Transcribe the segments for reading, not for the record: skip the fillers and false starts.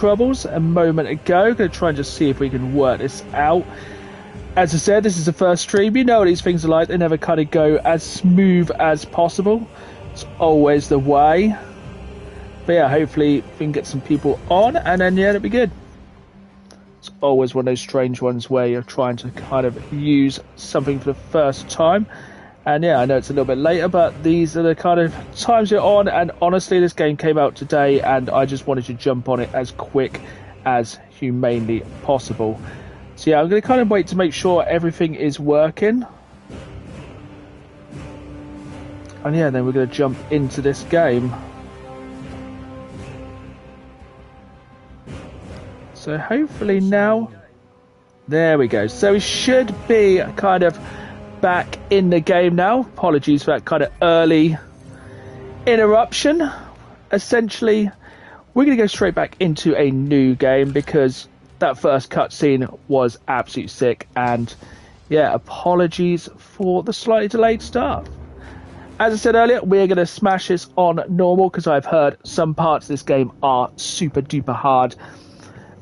troubles a moment ago. Going to try and just see if we can work this out. As I said, this is the first stream. You know what these things are like. They never kind of go as smooth as possible. It's always the way. But yeah, hopefully we can get some people on, and then yeah, it'll be good. It's always one of those strange ones where you're trying to kind of use something for the first time. And yeah, I know it's a little bit later, but these are the kind of times you're on. And honestly, this game came out today, and I just wanted to jump on it as quick as humanely possible. So yeah, I'm going to kind of wait to make sure everything is working. And yeah, then we're going to jump into this game. So hopefully now, there we go. So we should be kind of back in the game now. Apologies for that kind of early interruption. Essentially, we're going to go straight back into a new game because that first cutscene was absolutely sick. And yeah, apologies for the slightly delayed start. As I said earlier, we're going to smash this on normal because I've heard some parts of this game are super duper hard.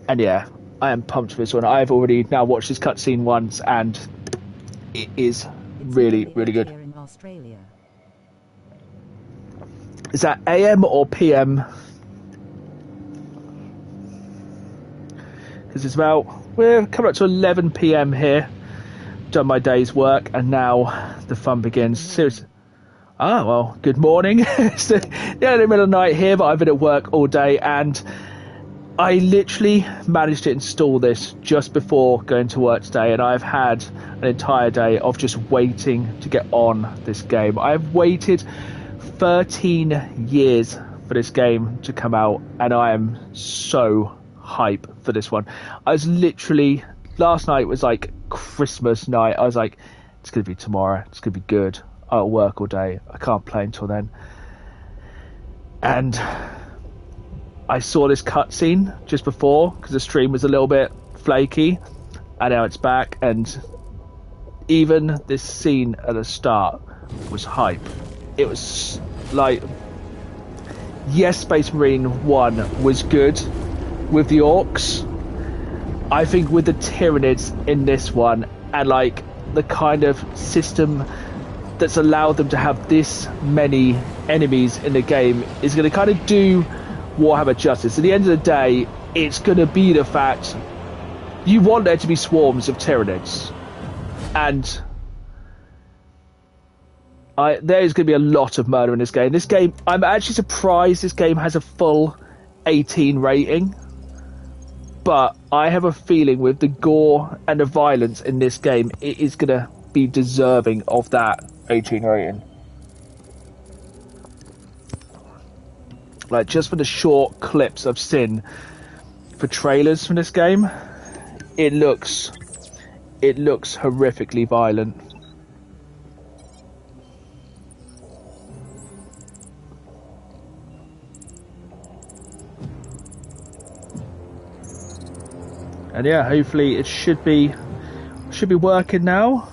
And yeah, I am pumped for this one. I've already now watched this cutscene once, and it is really, really good. Is that AM or PM? Because it's we're coming up to 11 PM here. Done my day's work, and now the fun begins. Seriously. Ah, well, good morning. It's the early middle of the night here, but I've been at work all day, and I literally managed to install this just before going to work today, and I've had an entire day of just waiting to get on this game. I've waited 13 years for this game to come out, and I am so hype for this one. I was literally, last night was like Christmas night. I was like, it's going to be tomorrow. It's going to be good. I'll work all day. I can't play until then. And I saw this cutscene just before because the stream was a little bit flaky, and now it's back, and even this scene at the start was hype. It was like, yes, Space Marine 1 was good with the orcs. I think with the Tyranids in this one, and like the kind of system that's allowed them to have this many enemies in the game is going to kind of do Warhammer justice. At the end of the day, it's going to be the fact you want there to be swarms of Tyranids, and there's going to be a lot of murder in this game. This game, I'm actually surprised this game has a full 18 rating, but I have a feeling with the gore and the violence in this game, it is going to be deserving of that 18 rating. Like, just for the short clips I've seen for trailers from this game, it looks horrifically violent. And yeah, hopefully it should be working now.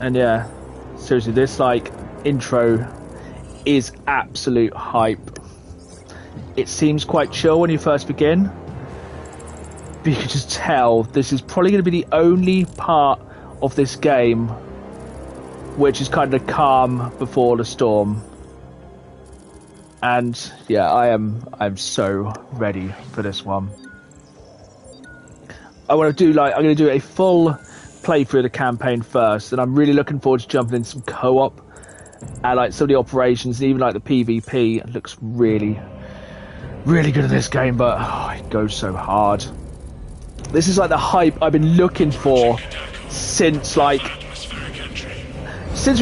And yeah, seriously, this like intro is absolute hype. It seems quite chill when you first begin, but you can just tell this is probably going to be the only part of this game which is kind of calm before the storm. And yeah, I'm so ready for this one. I'm going to do a full playthrough of the campaign first, and I'm really looking forward to jumping in some co-op. And like some of the operations, and even like the PvP, looks really, really good at this game, but it goes so hard. This is like the hype I've been looking for since we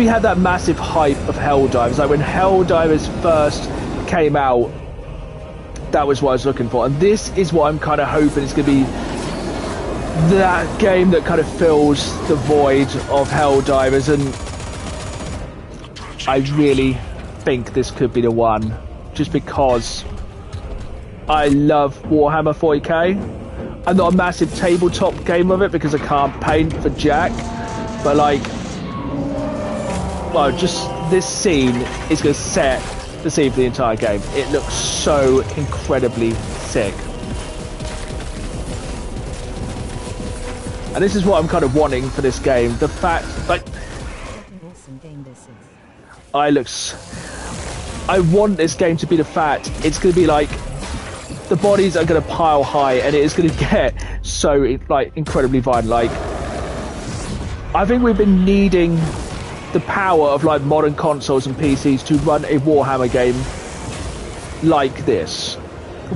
had that massive hype of Helldivers. Like when Helldivers first came out, that was what I was looking for. And this is what I'm kind of hoping is going to be that game that kind of fills the void of Helldivers, and I really think this could be the one, just because I love Warhammer 40k. I'm not a massive tabletop game of it because I can't paint for Jack, but like, well, just this scene is going to set see for the entire game. It looks so incredibly sick. And this is what I'm kind of wanting for this game. The fact, like, I want this game to be the fact it's going to be like the bodies are going to pile high, and it is going to get so like incredibly violent. Like, I think we've been needing the power of like modern consoles and PCs to run a Warhammer game like this,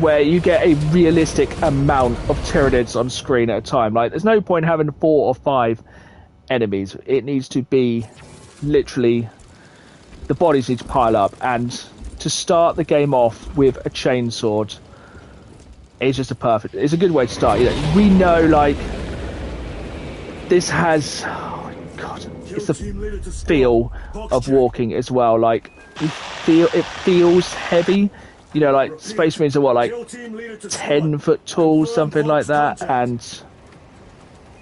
where you get a realistic amount of Tyranids on screen at a time. Like, there's no point having 4 or 5 enemies. It needs to be literally, the bodies need to pile up, and to start the game off with a chainsword is just it's a good way to start. You know, we know, like, this has, oh my god, it's the feel of walking as well. Like, it feels heavy. You know, like, Space Marines are what, like 10 foot tall, something like that, and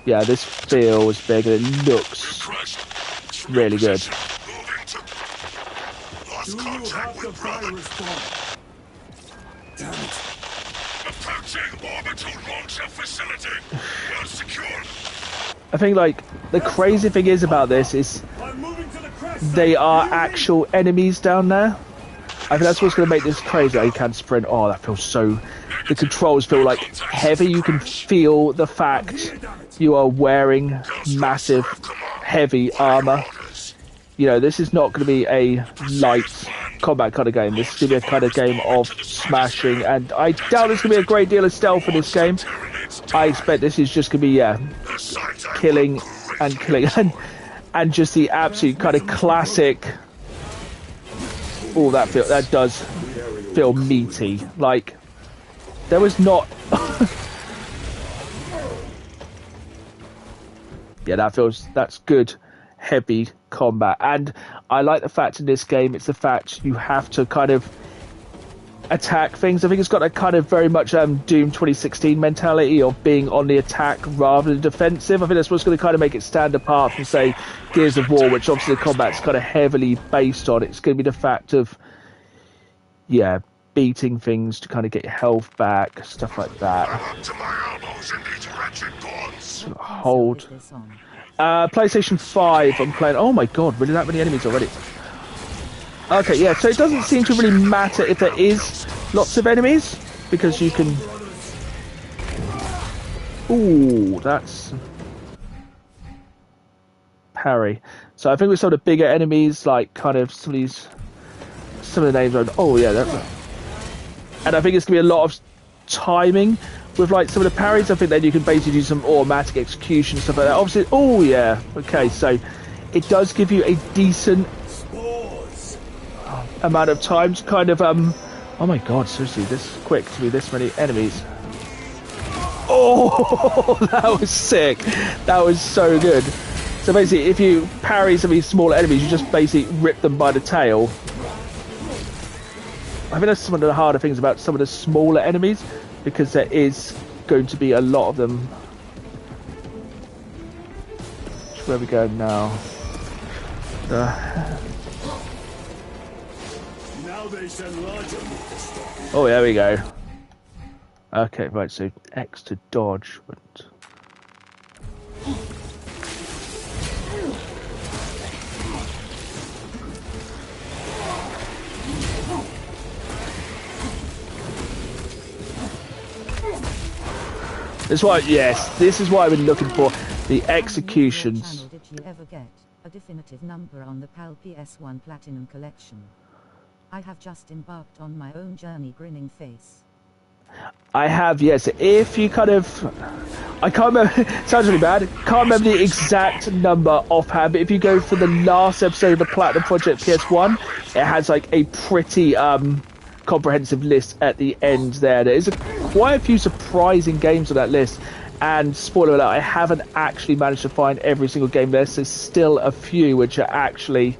yeah, this feels big and it looks really good. Do you have the virus bomb? Damn it. Approaching orbital launcher facility. Well secured. I think, like, the crazy thing is about this is they are actual enemies down there. I think that's what's going to make this crazy. Oh, you can sprint. Oh, that feels so... The controls feel, like, heavy. You can feel the fact you are wearing massive, heavy armor. You know, this is not going to be a light combat kind of game. This is going to be a kind of game of smashing, and I doubt there's going to be a great deal of stealth in this game. I expect this is just going to be, yeah, killing and killing, and just the absolute kind of classic. Oh, that does feel meaty. Like, there was not. Yeah, that's good, heavy combat. And I like the fact in this game, it's the fact you have to kind of attack things. I think it's got a kind of very much Doom 2016 mentality of being on the attack rather than defensive. I think that's what's going to kind of make it stand apart from, say, Gears of War, which obviously the combat's kind of heavily based on. It's going to be the fact of, yeah, beating things to kind of get your health back, stuff like that. Hold. PlayStation 5, I'm playing. Oh my god, really that many enemies already? Okay, yeah, so it doesn't seem to really matter if there is lots of enemies, because you can... Ooh, that's... parry. So I think with some of the bigger enemies, like kind of some of the names are... Oh yeah, that's... And I think it's going to be a lot of timing with like some of the parries. I think then you can basically do some automatic execution, stuff like that. Obviously, oh yeah, okay, so it does give you a decent amount of time to kind of oh my god, seriously, this quick to be this many enemies. Oh, that was sick. That was so good. So basically, if you parry some of these smaller enemies, you just basically rip them by the tail. I think that's some of the harder things about some of the smaller enemies, because there is going to be a lot of them. Where we go now? Oh, there we go. Okay, right, so X to dodge. But... This is why, yes, this is what I've been looking for. The executions. Did you ever get a definitive number on the PAL PS1 Platinum Collection? I have just embarked on my own journey, grinning face. I have, yes. If you kind of... I can't remember... It sounds really bad. Can't remember the exact number offhand, but if you go for the last episode of the Platinum Project PS1, it has like a pretty comprehensive list at the end there. There is quite a few surprising games on that list. And spoiler alert, I haven't actually managed to find every single game there. So there's still a few which are actually,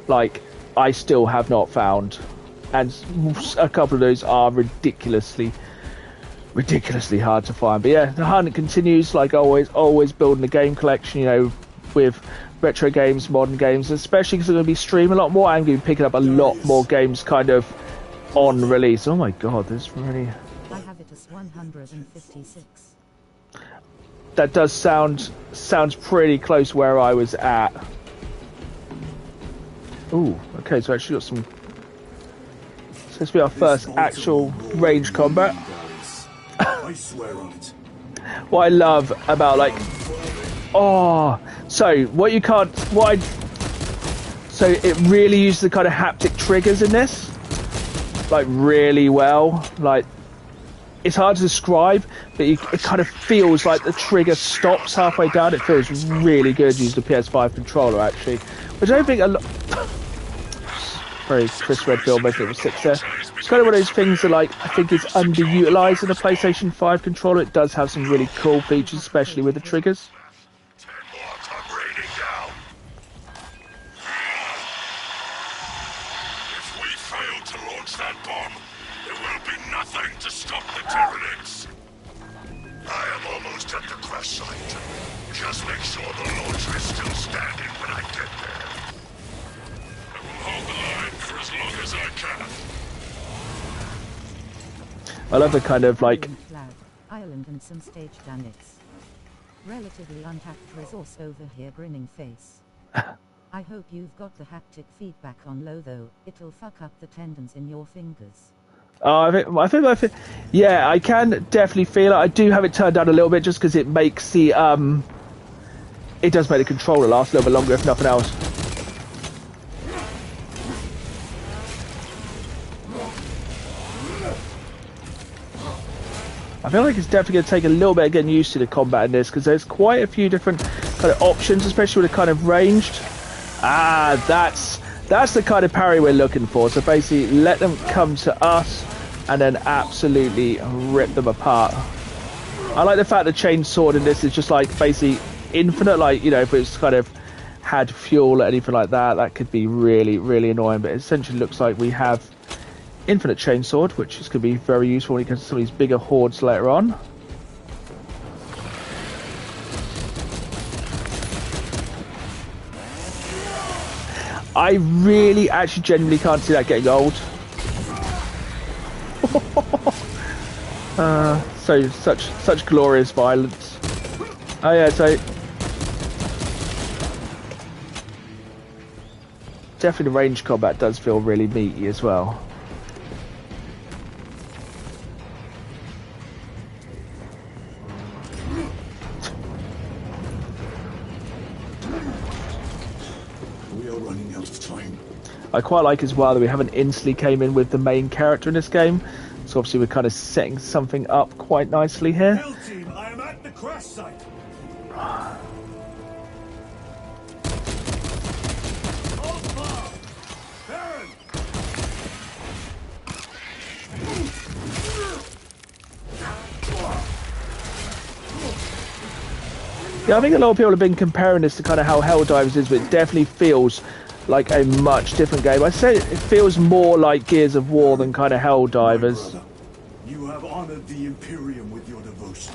like, I still have not found. And a couple of those are ridiculously hard to find. But yeah, the hunt continues, like always building the game collection, you know, with retro games, modern games, especially because I'm going to be streaming a lot more. I'm going to be picking up a lot more games kind of on release. Oh my god, this really... I have it as 156. That does sounds pretty close where I was at. Ooh, okay, so I actually got some... So this will be our first actual range combat. I swear on it. What I love about, like... Oh, so what you can't... So it really uses the kind of haptic triggers in this. Like, really well. Like, it's hard to describe, but it kind of feels like the trigger stops halfway down. It feels really good using the PS5 controller, actually. Which I don't think a lot... Very Chris Redfield making it 6 there. It's kind of one of those things that, like, I think is underutilized in the PlayStation 5 controller. It does have some really cool features, especially with the triggers. 10 more come raining down. If we fail to launch that bomb, there will be nothing to stop the Tyranids. I am almost at the crash site. Just make sure the launcher is still standing when I get there. I will hold the line for as long as I can. I love the kind of, like... Flag, island and some staged annex. Relatively untapped resource over here, grinning face. I hope you've got the haptic feedback on low though, it'll fuck up the tendons in your fingers. Oh, I think, yeah, I can definitely feel it. I do have it turned down a little bit just because it makes the, it does make the controller last a little bit longer, if nothing else. I feel like it's definitely going to take a little bit of getting used to the combat in this, because there's quite a few different kind of options, especially with the kind of ranged. Ah, that's the kind of parry we're looking for. So basically, let them come to us, and then absolutely rip them apart. I like the fact the chain sword in this is just like basically infinite. Like, you know, if it's kind of had fuel or anything like that, that could be really, really annoying. But it essentially looks like we have infinite chainsword, which is going to be very useful when it comes to some of these bigger hordes later on. I really actually genuinely can't see that getting old. So such glorious violence. Oh yeah, so definitely the range combat does feel really meaty as well. I quite like as well that we haven't instantly came in with the main character in this game, so obviously we're kind of setting something up quite nicely here. Hell team, I am at the crash site. Yeah, I think a lot of people have been comparing this to kind of how Helldivers is, but it definitely feels like a much different game. I'd say it feels more like Gears of War than kind of Helldivers. You have honored the Imperium with your devotion.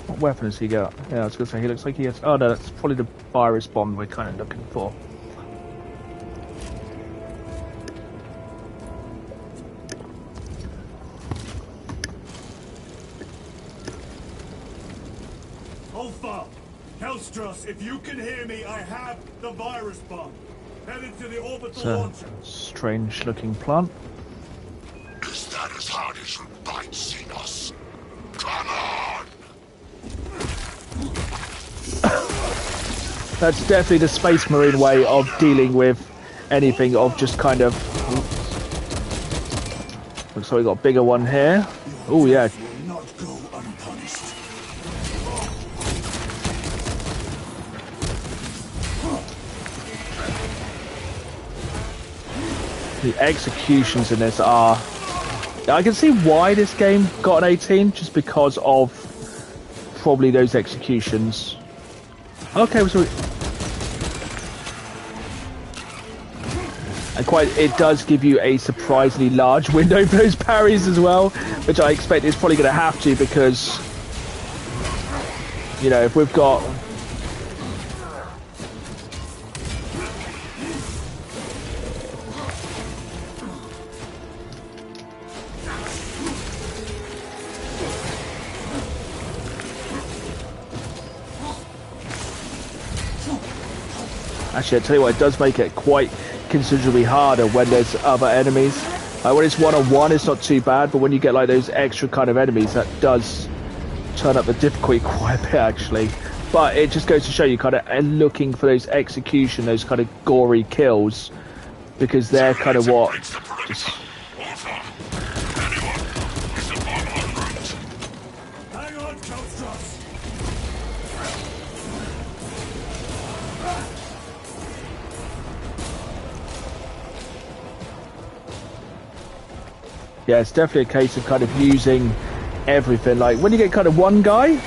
What weapon has he got? Yeah, I was going to say, he looks like he has... Oh no, that's probably the virus bomb we're kind of looking for. Alpha! Hellstros, if you can hear me, I have the virus bomb. Headed to the orbital launcher. Strange looking plant. Is that as hard as you bite, Xenos? Come on! That's definitely the Space Marine way of dealing with anything, of just kind of... Looks like we got a bigger one here. Oh yeah. Will not go unpunished. The executions in this are... I can see why this game got an 18, just because of probably those executions. Okay, so... And it does give you a surprisingly large window for those parries as well, which I expect is probably going to have to, because, you know, if we've got Actually, I tell you what, it does make it quite considerably harder when there's other enemies. Like when it's one-on-one, it's not too bad, but when you get like those extra kind of enemies, that does turn up the difficulty quite a bit, actually. But it just goes to show you kind of looking for those execution, those kind of gory kills, because they're kind of what. Yeah, it's definitely a case of kind of using everything. Like when you get kind of one guy,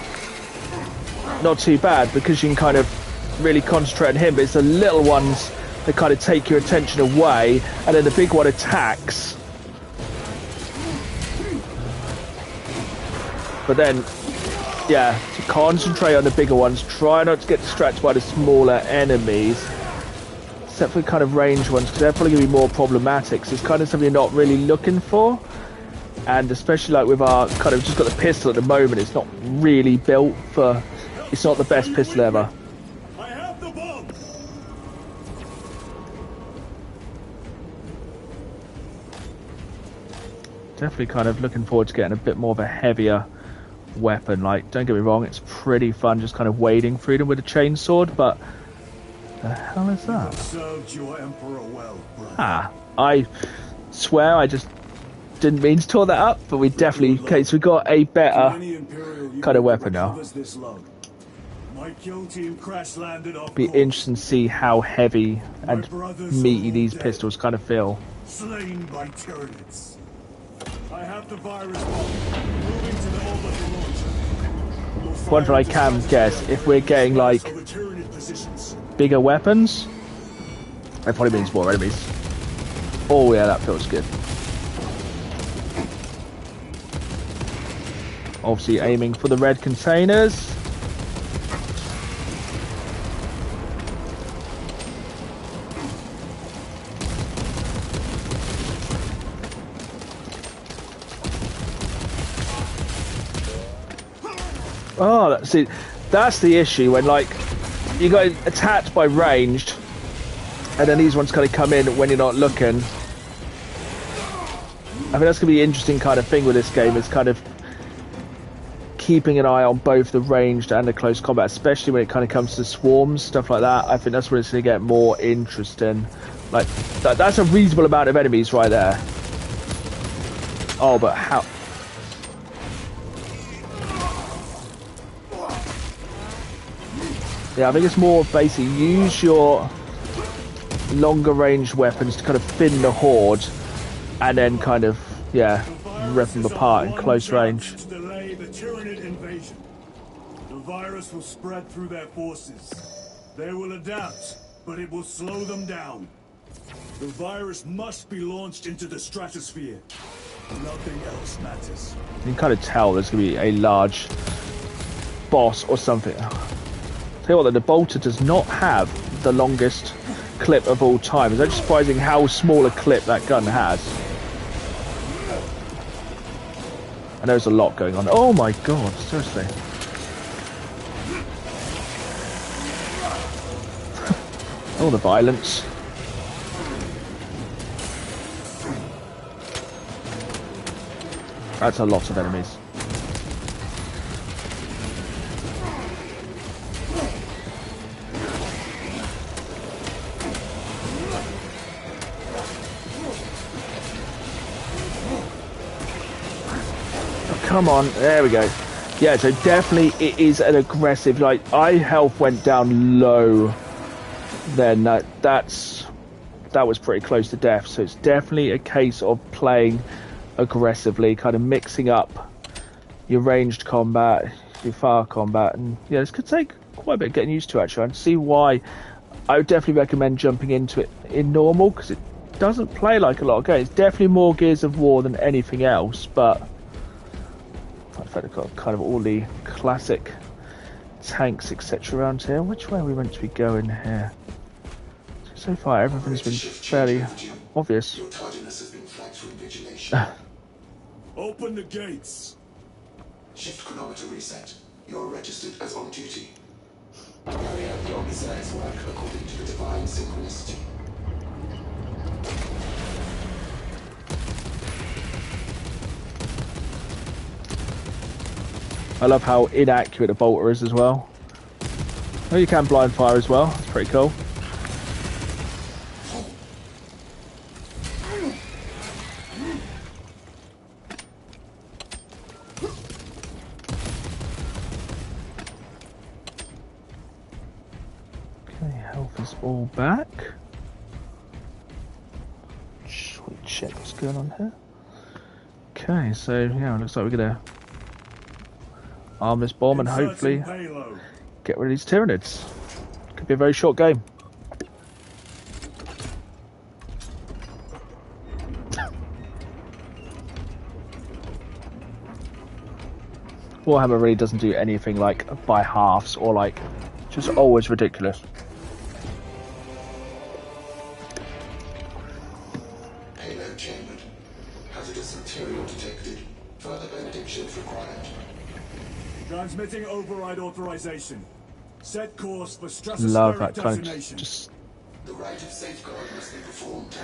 not too bad because you can kind of really concentrate on him, but it's the little ones that kind of take your attention away, and then the big one attacks. But then, yeah, to concentrate on the bigger ones, try not to get distracted by the smaller enemies. Except for kind of range ones, because they're probably going to be more problematic. So it's kind of something you're not really looking for. And especially like with our kind of just got the pistol at the moment, it's not really built for. It's not the best pistol ever. I have the bomb. Definitely kind of looking forward to getting a bit more of a heavier weapon. Like, don't get me wrong, it's pretty fun just kind of wading through them with a chainsword, but. The hell is that? Served your emperor well, brother. Ah, I swear I just didn't mean to tear that up, but we definitely. Okay, so we got a better kind of weapon now. My kill team crash landed off. Be interesting to see how heavy and meaty these pistols kind of feel. Slain by Tyranids. I have the virus bomb. Moving to the orbital launcher. One thing I can guess, if we're getting like bigger weapons, that probably means more enemies. Oh yeah, that feels good. Obviously aiming for the red containers. Oh, that's the issue when like you get attacked by ranged, and then these ones kind of come in when you're not looking. I think that's gonna be the interesting kind of thing with this game, is kind of keeping an eye on both the ranged and the close combat, especially when it kind of comes to swarms, stuff like that. I think that's where it's gonna get more interesting. Like that's a reasonable amount of enemies right there. Oh, but how? Yeah, I think it's more basically use your longer range weapons to kind of thin the horde, and then kind of, yeah, rip them apart in close range. To delay the Tyranid invasion. The virus will spread through their forces. They will adapt, but it will slow them down. The virus must be launched into the stratosphere. Nothing else matters. You can kind of tell there's going to be a large boss or something. Tell you what, the bolter does not have the longest clip of all time. It's actually surprising how small a clip that gun has. And there's a lot going on. Oh my god, seriously. All the violence. That's a lot of enemies. Come on, there we go. Yeah, so definitely it is an aggressive, like, health went down low then. That was pretty close to death, so it's definitely a case of playing aggressively, kind of mixing up your ranged combat, your far combat, and yeah, this could take quite a bit of getting used to, actually. I can see why I would definitely recommend jumping into it in normal, because it doesn't play like a lot of games. It's definitely more Gears of War than anything else, but in fact, I've got kind of all the classic tanks, etc. around here. Which way are we meant to be going here? So far, everything's been fairly obvious. Your tardiness has been flagged for invigilation. Open the gates. Shift chronometer reset. You're registered as on duty. Carry out the Omnissiah's work according to the divine synchronicity. I love how inaccurate the bolter is as well. Oh, you can blind fire as well. That's pretty cool. Okay, health is all back. Sweet check what's going on here. Okay, so yeah, it looks like we're gonna arm this bomb and hopefully get rid of these Tyranids. Could be a very short game. Warhammer really doesn't do anything like by halves or like just always ridiculous. Payload chambered. Hazardous material detected. Further benedictions required. Transmitting override authorization. Set course for Love stratospheric that kind of detonation. just. The rite of safeguard must be performed.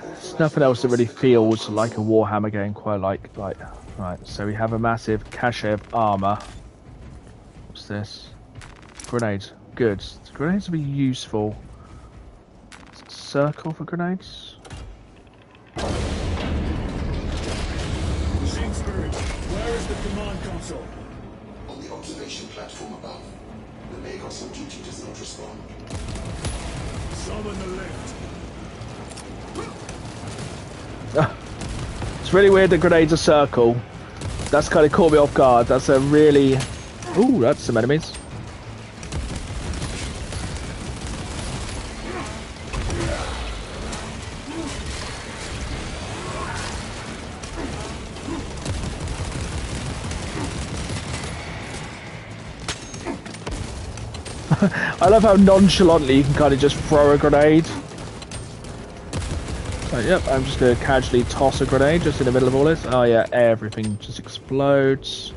There's nothing else that really feels like a Warhammer game quite like right. So we have a massive cache of armor. What's this? Grenades. Good. Grenades will be useful. Circle for grenades. Machine Spirit, where is the command console? On the observation platform above. The Magos on duty does not respond. Summon the lift. It's really weird that grenades are circle. That's kind of caught me off guard. That's a really... Ooh, that's some enemies. I love how nonchalantly you can kind of just throw a grenade. Yep, I'm just going to casually toss a grenade just in the middle of all this. Oh yeah, everything just explodes.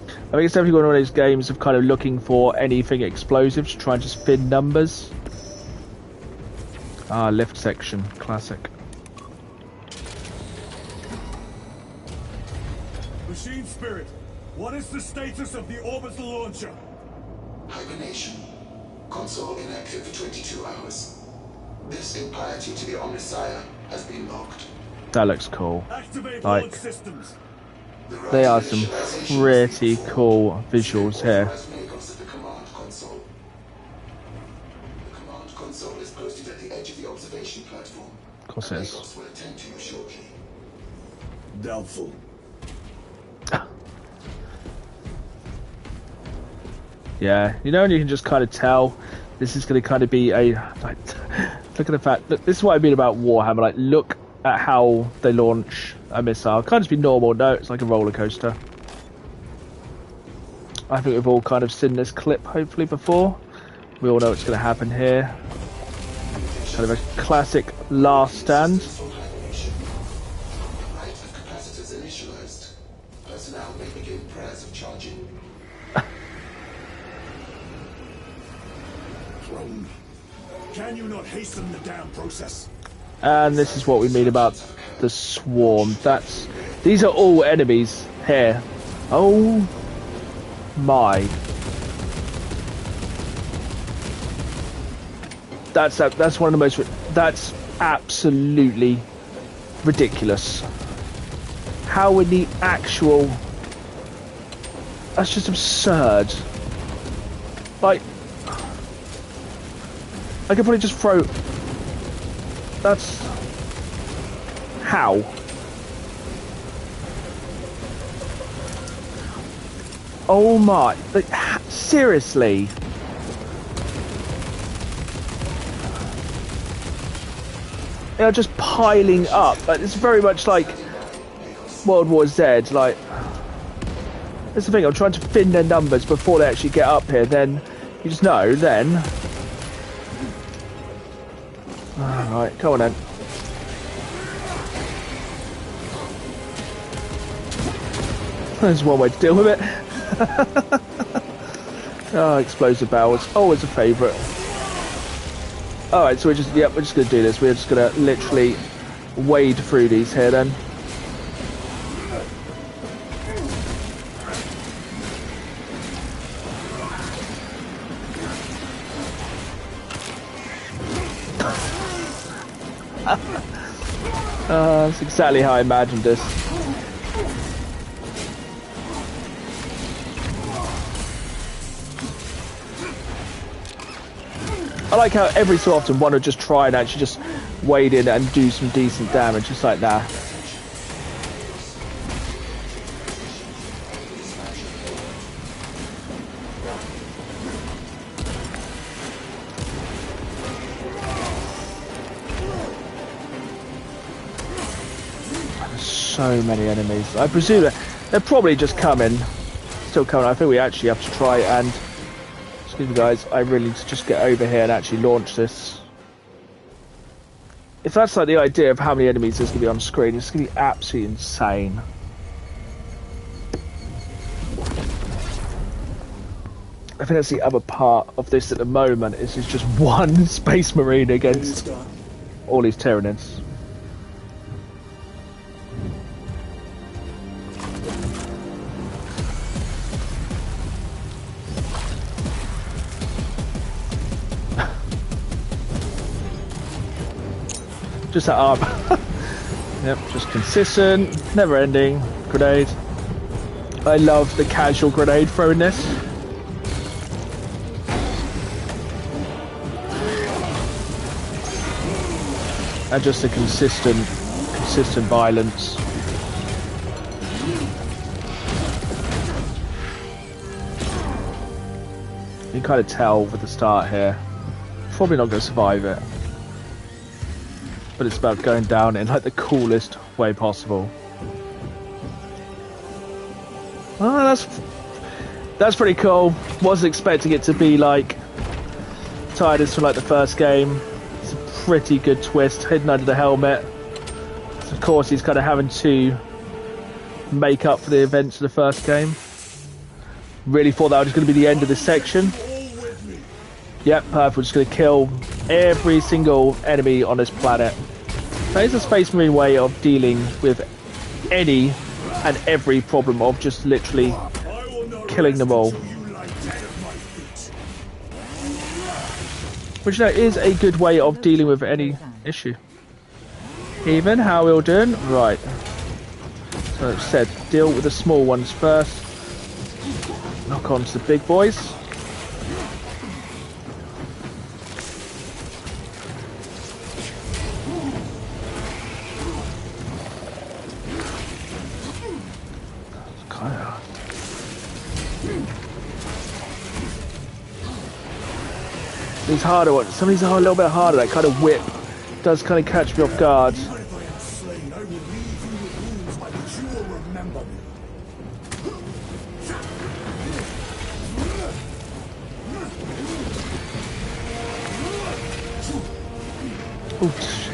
I think it's definitely one of those games of kind of looking for anything explosive to try and just thin numbers. Ah, lift section, classic. Machine Spirit, what is the status of the orbital launcher? Hibernation. Console inactive for 22 hours. This impiety to the Omnissiah has been logged. That looks cool. Activate Like, launch systems. they are some pretty cool visuals here. Magos at the command console. The command console is posted at the edge of the observation platform. Of course it is. Magos will attend to you shortly. Doubtful. Yeah, you know, and you can just kind of tell this is going to kind of be a like, look at the fact that this is what I mean about Warhammer. Like, look at how they launch a missile. It can't just be normal. No, it's like a roller coaster. I think we've all kind of seen this clip hopefully before. We all know what's going to happen here. Kind of a classic last stand. Hibernation. The right of capacitors initialized. Personnel may begin prayers of charging. Drone. Can you not hasten the damn process? And this is what we mean about the swarm. These are all enemies here. Oh my. That's one of the most... That's absolutely ridiculous. How in the actual... That's just absurd. Like... I could probably just throw... That's... How? Oh my... Like, seriously? They are just piling up. Like, it's very much like World War Z. Like, that's the thing. I'm trying to thin their numbers before they actually get up here. Then you just know. Then, all right, come on then. There's one way to deal with it. Oh, explosive barrels, always a favourite. Alright, so we're just gonna do this. We're just gonna literally wade through these here then. That's exactly how I imagined this. I like how every so often one would just try and actually just wade in and do some decent damage. It's like, nah. So many enemies. I presume that they're probably just coming. Still coming. I think we actually have to try and... Excuse me guys, I really need to just get over here and actually launch this. If that's like the idea of how many enemies there's going to be on screen, it's going to be absolutely insane. I think that's the other part of this at the moment, is it's just one Space Marine against all these Tyranids. Just that arm. Yep, just consistent, never ending. Grenade. I love the casual grenade throwing this. And just a consistent violence. You can kind of tell with the start here. Probably not going to survive it. But it's about going down in like the coolest way possible. Oh, that's pretty cool. Wasn't expecting it to be like Tidus from like the first game. It's a pretty good twist hidden under the helmet. So of course he's kind of having to make up for the events of the first game. Really thought that was going to be the end of this section. Yep, perfect. We're just going to kill every single enemy on this planet. That is a Space Marine way of dealing with any and every problem of just literally killing them all. Which, you know, is a good way of dealing with any issue. Even, how are we all doing? Right. So it said, deal with the small ones first. Knock on to the big boys. These harder ones. Some of these are a little bit harder. That kind of whip does kind of catch me off guard.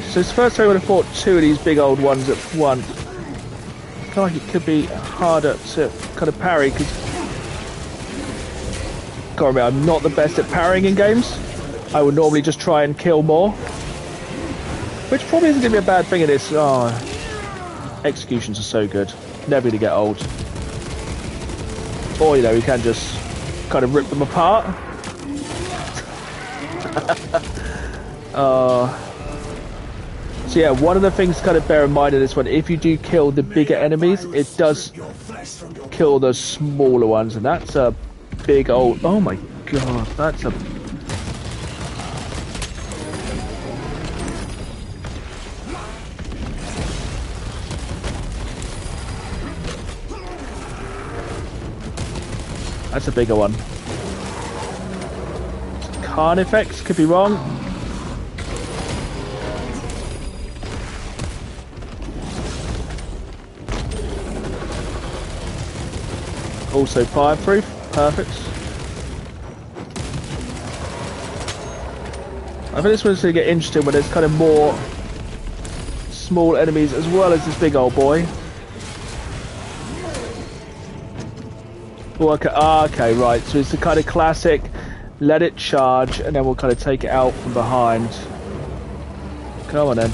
So it's the first time I would have fought two of these big old ones at once. I feel like it could be harder to kind of parry because, God, I'm not the best at parrying in games. I would normally just try and kill more, which probably isn't going to be a bad thing in this. Oh, executions are so good, never going to get old. Or, you know, you can just kind of rip them apart. So yeah, one of the things to kind of bear in mind in this one, if you do kill the bigger enemies, it does kill the smaller ones, and that's a big old... Oh my god, that's a... That's a bigger one. Carnifex, could be wrong. Also fireproof, perfect. I think this one's going to get interesting when there's kind of more small enemies as well as this big old boy. Well, okay, okay, right. So it's the kind of classic, let it charge, and then we'll kind of take it out from behind. Come on then.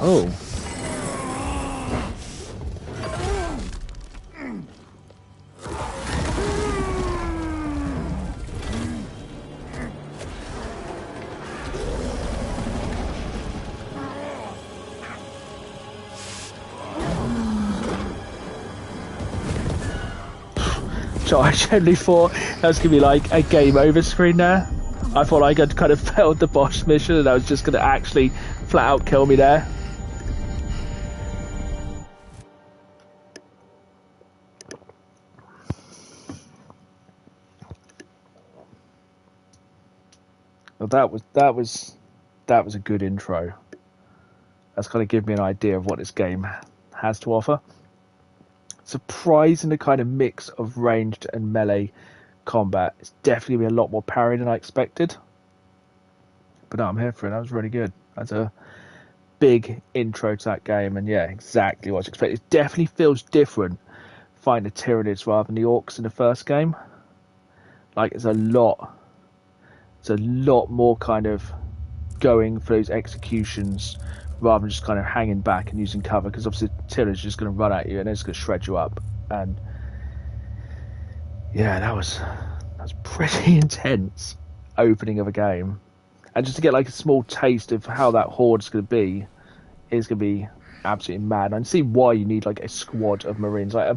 Oh. So I generally thought that was going to be like a game over screen there. I thought I had kind of failed the boss mission and I was just going to actually flat out kill me there. Well, that was a good intro. That's kind of given me an idea of what this game has to offer. Surprising the kind of mix of ranged and melee combat. It's definitely been a lot more parry than I expected. But no, I'm here for it. That was really good. That's a big intro to that game, and yeah, exactly what I was expecting. It definitely feels different fighting the Tyranids rather than the Orcs in the first game. Like it's a lot more kind of going for those executions rather than just kind of hanging back and using cover, because obviously Tyranids just going to run at you and it's going to shred you up. And yeah, that was pretty intense opening of a game. And just to get like a small taste of how that horde is going to be absolutely mad. I can see why you need like a squad of Marines. Like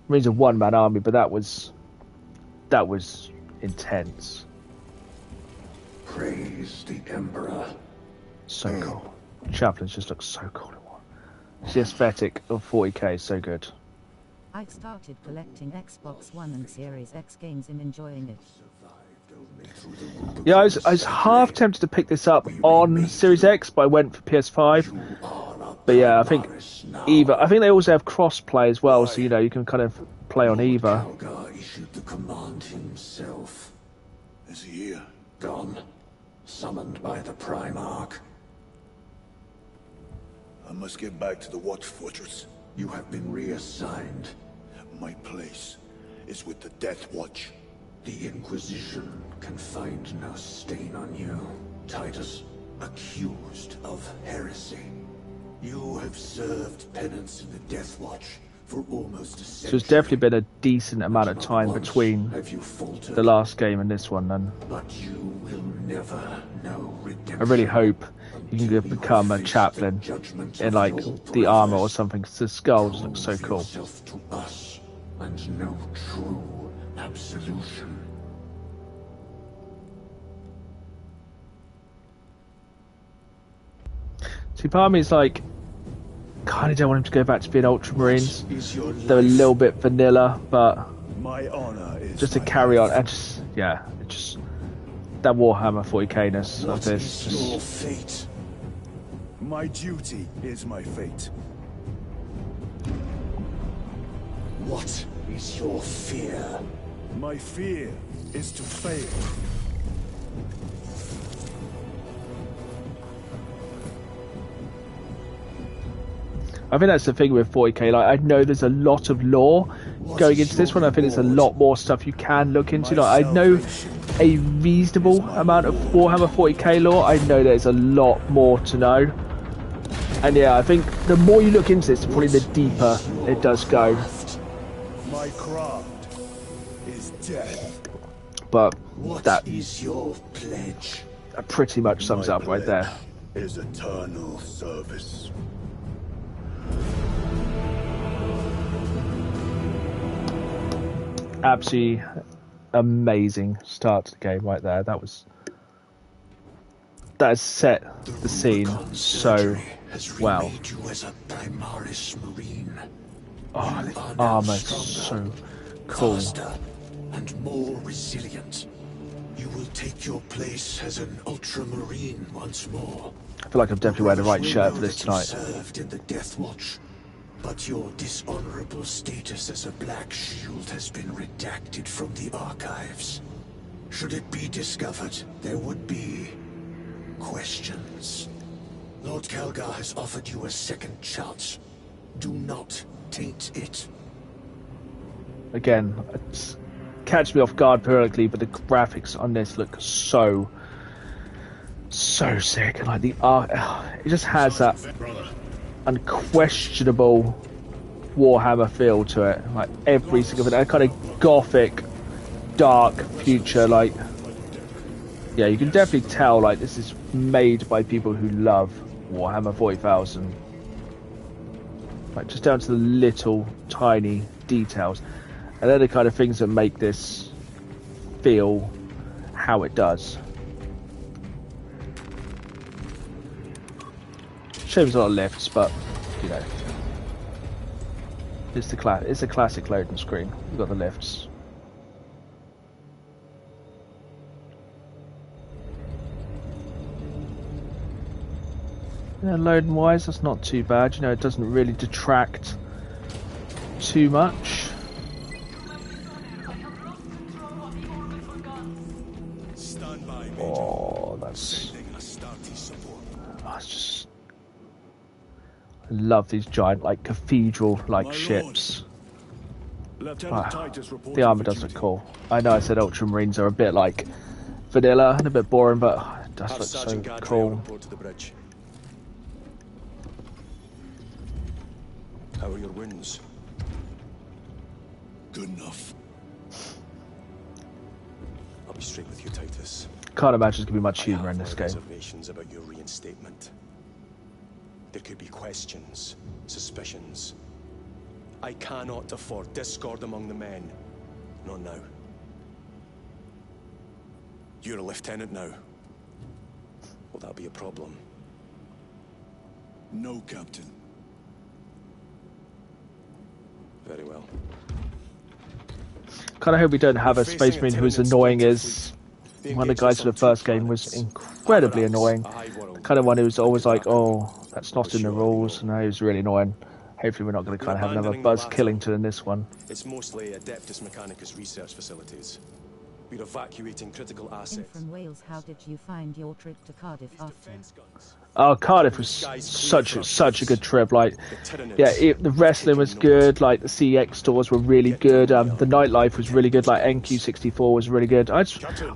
Marines are one-man army, but that was intense. Praise the Emperor. So cool. Chaplains just look so cool. The aesthetic of 40k is so good. I've started collecting Xbox One and Series X games and enjoying it. Yeah, I was half tempted to pick this up on Series X, but I went for PS5. But yeah, I think they also have cross-play as well, so you can kind of play on either. Calgar issued the command himself. Is he here? Gone. Summoned by the Primarch. I must get back to the Watch Fortress. You have been reassigned. My place is with the Death Watch. The Inquisition can find no stain on you. Titus, accused of heresy. You have served penance in the Death Watch for almost a century. So it's definitely been a decent amount of time between the last game and this one, then. But you will never know redemption. I really hope you can become a chaplain in like the armor or something, because the skulls look so cool. To us and no true absolution. See, part of me is like, kind of don't want him to go back to being Ultramarines. They're a little bit vanilla, but My honor is just to my carry on, life. and just that Warhammer 40k-ness of this. What is your Just, fate? My duty is my fate. What is your fear? My fear is to fail. I think that's the thing with 40k. Like, I know there's a lot of lore going into this one. I think there's a lot more stuff you can look into. Like, I know a reasonable amount of Warhammer 40k lore. I know there's a lot more to know. And yeah, I think the more you look into this, probably the deeper it does go. My craft is death. But What that is your pledge? pretty much sums it up right there. Is eternal service. Absolutely amazing start to the game right there. That has set the scene so well. You as a Primaris Marine. Oh, You the are now armor is stronger, so cool. faster, and more resilient. You will take your place as an Ultramarine once more. I feel like I'm definitely wearing the right shirt for this You tonight. served in the Death Watch. But your dishonorable status as a Black Shield has been redacted from the archives. Should it be discovered, there would be questions. Lord Kelgar has offered you a second chance. Do not taint it. Again, it's catch me off guard periodically, but the graphics on this look so sick. And like the art, it just has that unquestionable Warhammer feel to it. Like every single bit, that kind of gothic, dark future. Like, yeah, you can definitely tell like this is made by people who love Warhammer 40,000. Like just down to the little tiny details, and they're the kind of things that make this feel how it does. Shame there's a lot of lifts, but you know, it's a classic loading screen. You've got the lifts. Yeah, loading wise, that's not too bad. You know, it doesn't really detract too much. Oh, that's just. I love these giant, like cathedral-like ships. The armor does look cool. I know I said Ultramarines are a bit like vanilla and a bit boring, but it does look so cool. How are your wounds? Good enough. I'll be straight with you, Titus. Can't imagine there's gonna be much humor in this game. Reservations about your reinstatement. There could be questions, suspicions. I cannot afford discord among the men. Not now. You're a lieutenant now. Will that be a problem? No, Captain. Very well. Kind of hope we don't have a Space Marine who's annoying as one of the guys for the first game was incredibly annoying. The kind of one who was always like, oh, that's not in the rules, and he was really annoying. Hopefully we're not going to kind of have another Buzz Killington in this one. It's mostly Adeptus Mechanicus research facilities. We're evacuating critical assets. From Wales, how did you find your trip to Cardiff after? Oh, Cardiff was such a good trip. Like, yeah, the wrestling was good. Like the CX stores were really good. The nightlife was really good. Like NQ64 was really good. I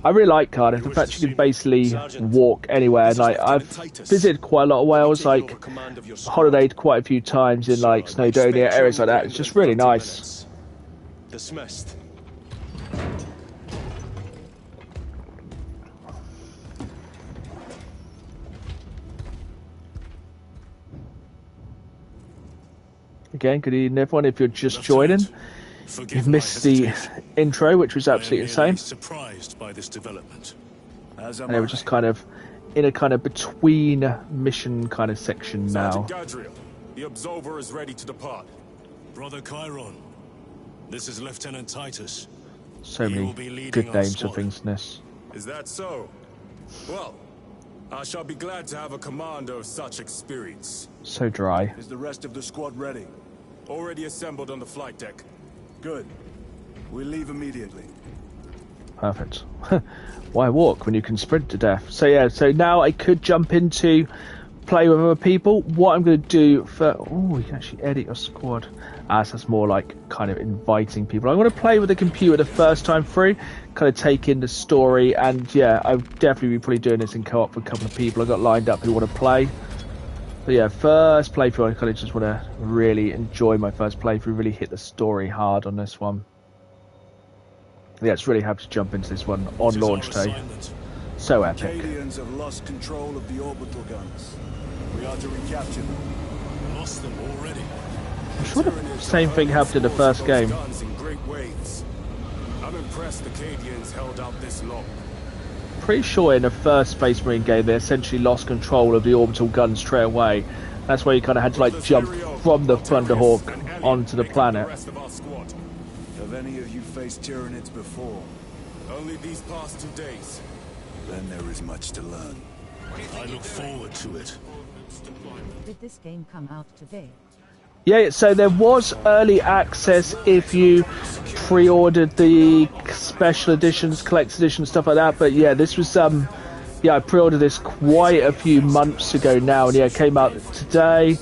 really like Cardiff. In fact, you could basically walk anywhere. And, like I've visited quite a lot of Wales. Like holidayed quite a few times in like Snowdonia areas like that. It's just really nice. Dismissed. Again, good evening everyone. If you're just joining, you've missed the intro, which was absolutely insane. Surprised by this development. And they were just kind of in a kind of between mission kind of section now. Gadriel, the Absolver is ready to depart. Brother Chiron, this is Lieutenant Titus. So many good names of things in this. Is that so? Well, I shall be glad to have a commander of such experience. So dry. Is the rest of the squad ready? Already assembled on the flight deck. Good. We leave immediately. Perfect. Why walk when you can sprint to death? So yeah, so now I could jump into play with other people. What I'm going to do for... Oh, you can actually edit your squad. As that's more like kind of inviting people. I'm going to play with the computer the first time through, kind of take in the story, and yeah, I'll definitely be probably doing this in co-op with a couple of people I've got lined up who want to play. But yeah, first playthrough, I kind of just want to really enjoy my first playthrough, really hit the story hard on this one. Yeah, it's really happy to jump into this one on launch day. So epic. Acadians have lost control of the orbital guns. We are to recapture them. Lost them already. I'm sure the same thing happened in the first game. I'm impressed the Acadians held out this long. Pretty sure in the first Space Marine game they essentially lost control of the orbital guns straight away. That's why you kind of had to like jump from the Thunderhawk onto the planet. Have any of you faced Tyranids before? Only these past 2 days. Then there is much to learn. I look forward to it. Did this game come out today? Yeah, so there was early access if you pre-ordered the special editions, collector's edition, stuff like that. But yeah, this was yeah, I pre-ordered this quite a few months ago now, and yeah, it came out today.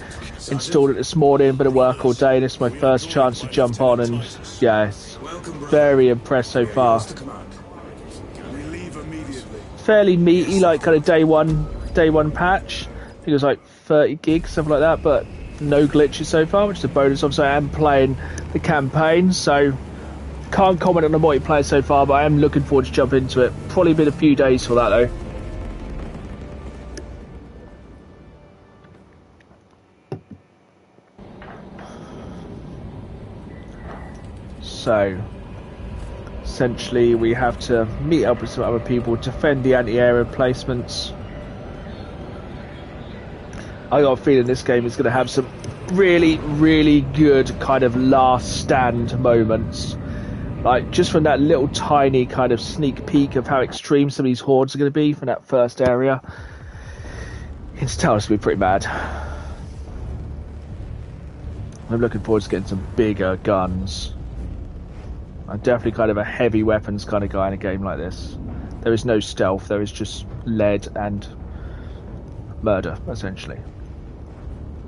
Installed it this morning, been at work all day, and it's my first chance to jump on, and yeah, it's very impressed so far. Fairly meaty, like kind of day one patch. I think it was like 30 gigs, something like that, but no glitches so far, which is a bonus. Obviously, I am playing the campaign, so can't comment on the multiplayer so far, but I am looking forward to jumping into it. Probably been a few days for that though. So, essentially we have to meet up with some other people, defend the anti-air emplacements. I got a feeling this game is going to have some really, really good kind of last stand moments. Like, just from that little tiny kind of sneak peek of how extreme some of these hordes are going to be from that first area. It's telling us to be pretty bad. I'm looking forward to getting some bigger guns. I'm definitely kind of a heavy weapons kind of guy in a game like this. There is no stealth, there is just lead and murder, essentially.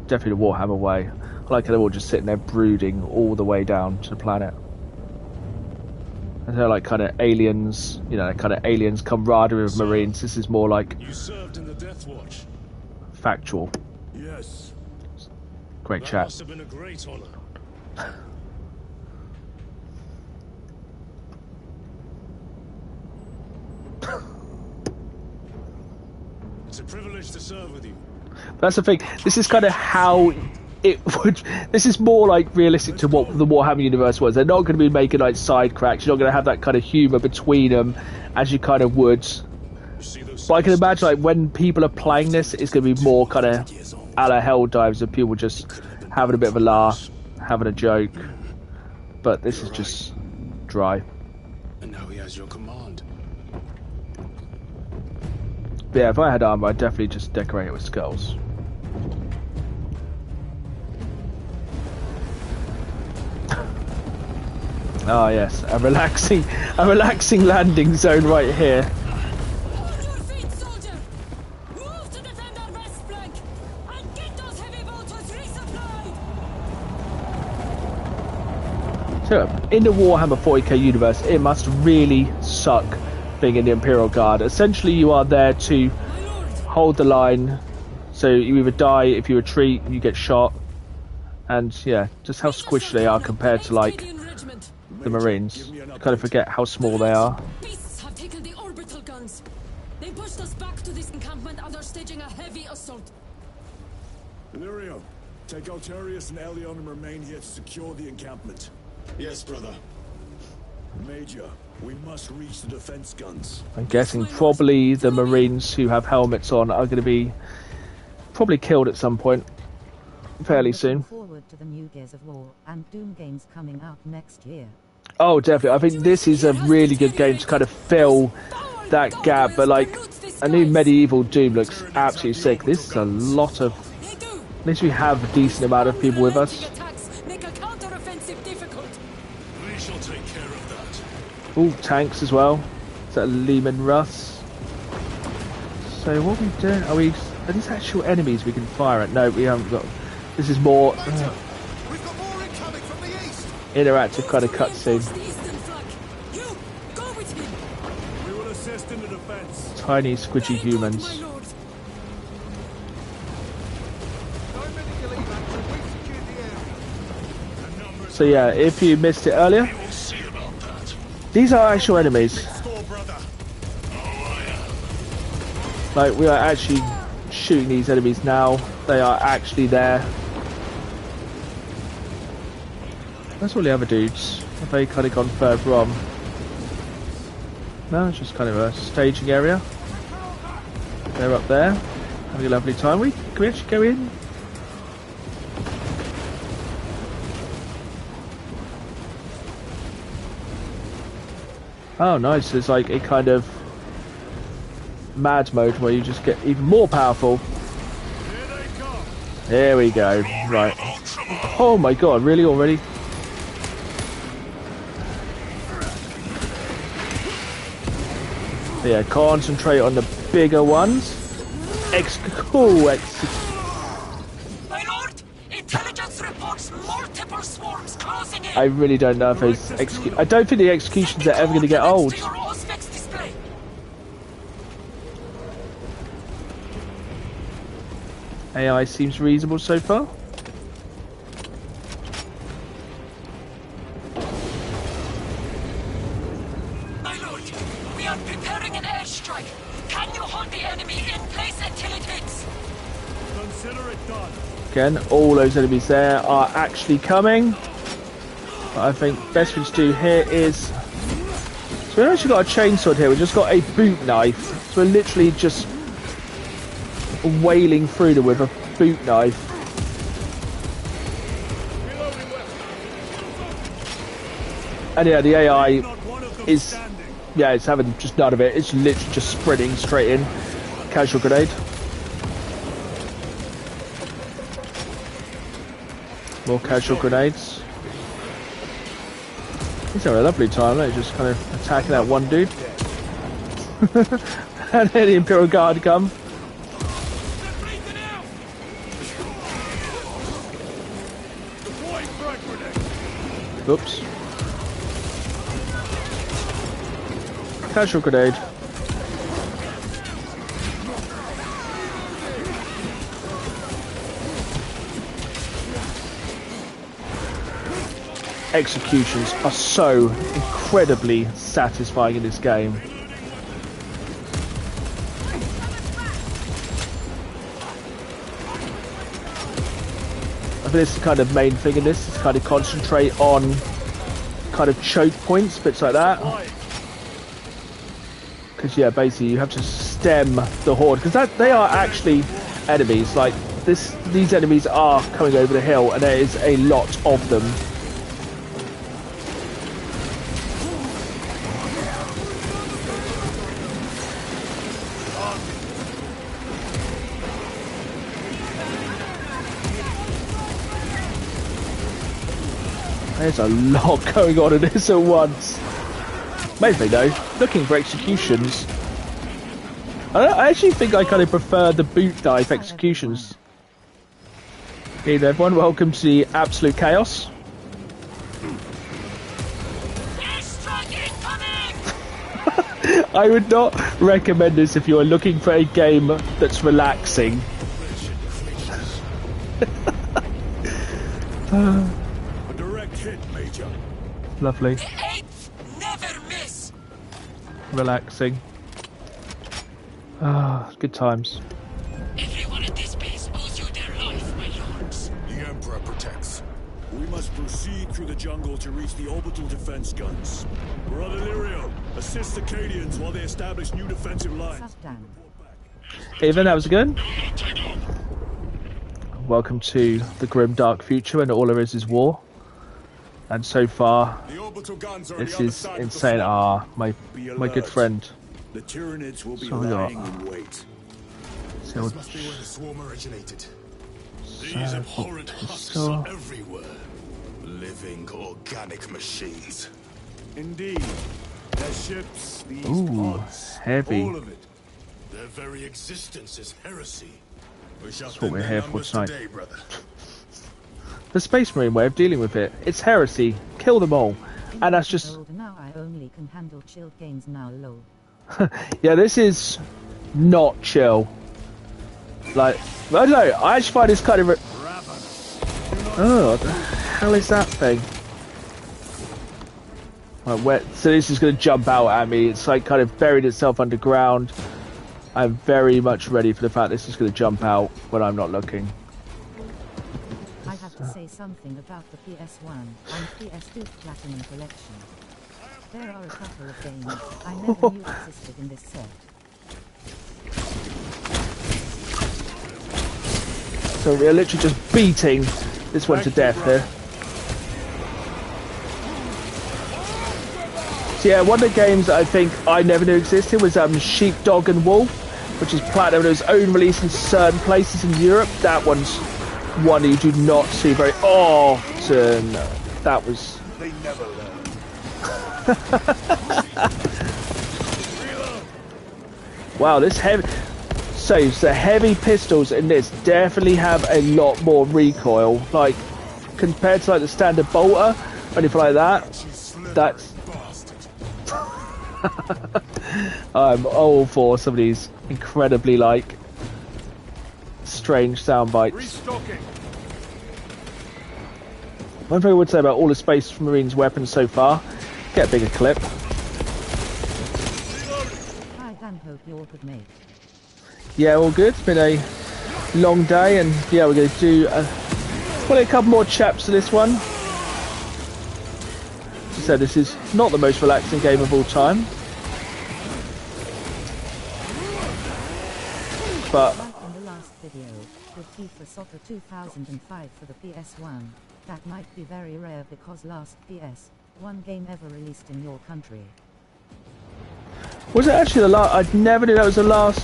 Definitely the Warhammer way. I like how they're all just sitting there brooding all the way down to the planet. And they're like kind of aliens, you know, kind of aliens camaraderie with Marines. This is more like You served in the Death Watch. Factual. Yes. Great That chat. must have been a great honor. It's a privilege to serve with you. That's the thing. This is kind of how it would. This is more like realistic to what the Warhammer universe was. They're not going to be making like side cracks. You're not going to have that kind of humour between them as you kind of would. But I can imagine like when people are playing this, it's going to be more kind of a la Helldives of people just having a bit of a laugh, having a joke. But this is just dry. And now he has your command. But yeah, if I had armor, I'd definitely just decorate it with skulls. Oh yes, a relaxing landing zone right here. Hold your feet, soldier! Move to defend our west flank! And get those heavy bolters resupplied! So, in the Warhammer 40k universe, it must really suck being in the Imperial Guard. Essentially, you are there to hold the line, so you either die if you retreat, you get shot, and yeah, just how squishy they are compared to like the Marines. You kind of forget how small they are. Beasts have taken the orbital guns. They pushed us back to this encampment and are staging a heavy assault. Illyrio, take Altarius and Elion and remain here to secure the encampment. Yes, brother. Major, we must reach the defense guns. I'm guessing probably the Marines who have helmets on are going to be probably killed at some point fairly soon. Forward to the new Gears of War and Doom games coming out next year. Oh, definitely. I think this is a really good game to kind of fill that gap. But like, a new medieval Doom looks absolutely sick. This is a lot of. At least we have a decent amount of people with us. Make a counter-offensive difficult. We shall take care of that. Oh, tanks as well. Is that Lehman Russ? So what are we doing? Are these actual enemies we can fire at? No, we haven't got. This is more We've got more incoming from the east. interactive kind of cutscene. The eastern flank. You go with him. We will assist in the defense. Tiny squidgy My humans. lord. So yeah, if you missed it earlier, We'll see about that. these are actual enemies. Score, brother. Like, we are actually shooting these enemies now. They are actually there. That's all the other dudes. Have they kind of gone further on? No, it's just kind of a staging area. They're up there, having a lovely time. Can we actually go in? Oh, nice. There's like a kind of mad mode where you just get even more powerful. Here they come. There we go. Right. Oh my god, really already? Yeah, concentrate on the bigger ones. Cool. My lord, intelligence reports multiple swarms closing in. I really don't know if those I don't think the executions are ever going to get old. To your Auspex display. AI seems reasonable so far. My lord, we are preparing an airstrike. Can you hold the enemy in place until it hits? Consider it done. Again, all those enemies there are actually coming. But I think best thing to do here is... So we've actually got a chainsaw here. We've just got a boot knife. So we're literally just wailing through them with a boot knife. And yeah, the AI is... Yeah, it's having just none of it. It's literally just sprinting straight in. Casual grenade. More casual grenades. He's having a lovely time, like just kind of attacking that one dude. And then the Imperial Guard come. Oops. Casual grenade. Executions are so incredibly satisfying in this game. I think this is the kind of main thing in this, is kind of concentrate on kind of choke points, bits like that. Because yeah, basically you have to stem the horde, because they are actually enemies. Like these enemies are coming over the hill, and there is a lot of them. There's a lot going on in this at once. Mainly though, looking for executions. I actually think I kind of prefer the boot knife executions. Hey everyone, welcome to the absolute chaos. I would not recommend this if you are looking for a game that's relaxing. Lovely. Never miss. Relaxing. Ah, good times. Everyone at this base owes you their life, my lords. The Emperor protects. We must proceed through the jungle to reach the orbital defense guns. Brother Lirio, assist the Cadians while they establish new defensive lines. Even that was good. Welcome to the grim dark future when all there is war. And so far, this is insane. Ah, my good friend. The Tyranids will be So lying in wait. So, This must be where the swarm originated. These abhorrent husks are everywhere. Living organic machines. Indeed. Their ships, these pods, heavy. all of it. Their very existence is heresy. We shall That's what we're here for tonight. today, brother. The Space Marine way of dealing with it. It's heresy. Kill them all. And that's just... Old now I only can handle chill gains now lol. Yeah, this is not chill. Like, I don't know. I actually find this kind of... Oh, what the hell is that thing? Right, where... So this is going to jump out at me. It's like kind of buried itself underground. I'm very much ready for the fact this is going to jump out when I'm not looking. I have to say something about the PS1 and PS2 Platinum Collection. There are a couple of games I never knew existed in this set. So we're literally just beating this one to death here. So yeah, one of the games that I think I never knew existed was Sheepdog and Wolf, which is Platinum and its own release in certain places in Europe. That one's one you do not see very often. That was... They never learn. Wow, this heavy... So the heavy pistols in this definitely have a lot more recoil. Like, compared to like the standard bolter, or anything like that. That's... I'm all for some of these incredibly, like, strange sound bites. Restocking. One thing I would say about all the Space Marines weapons so far, get a bigger clip. I damn hope you're good, mate. Yeah, all good. It's been a long day, and yeah, we're going to do probably a couple more chaps to this one. As I said, this is not the most relaxing game of all time. But Like in the last video, with FIFA Soccer 2005 for the PS1, that might be very rare because last PS1 game ever released in your country. was it actually the last? I never knew that was the last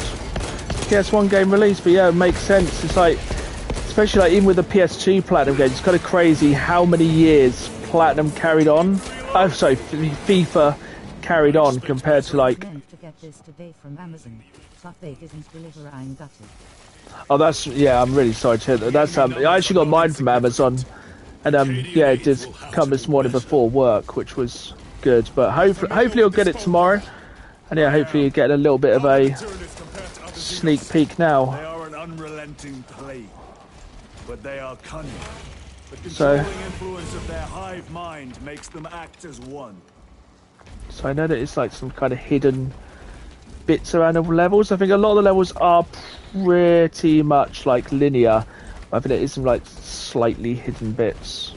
PS1 game release, but yeah, it makes sense. It's like, especially like even with the PS2 Platinum games, it's kind of crazy how many years Platinum carried on. Oh, sorry, FIFA carried on compared to like... I meant to get this today from Amazon, but they didn't deliver. I'm gutted. Oh, that's... Yeah, I'm really sorry to hear that. That's I actually got mine from Amazon, and yeah, it did come this morning before work, which was good. But hopefully you'll get it tomorrow, and yeah, hopefully you get a little bit of a sneak peek now. They are an unrelenting plague, but they are cunning. The So- controlling influence of their hive mind makes them act as one. So I know that it's like some kind of hidden bits around the levels. I think a lot of the levels are pretty much like linear. I think there is some like slightly hidden bits.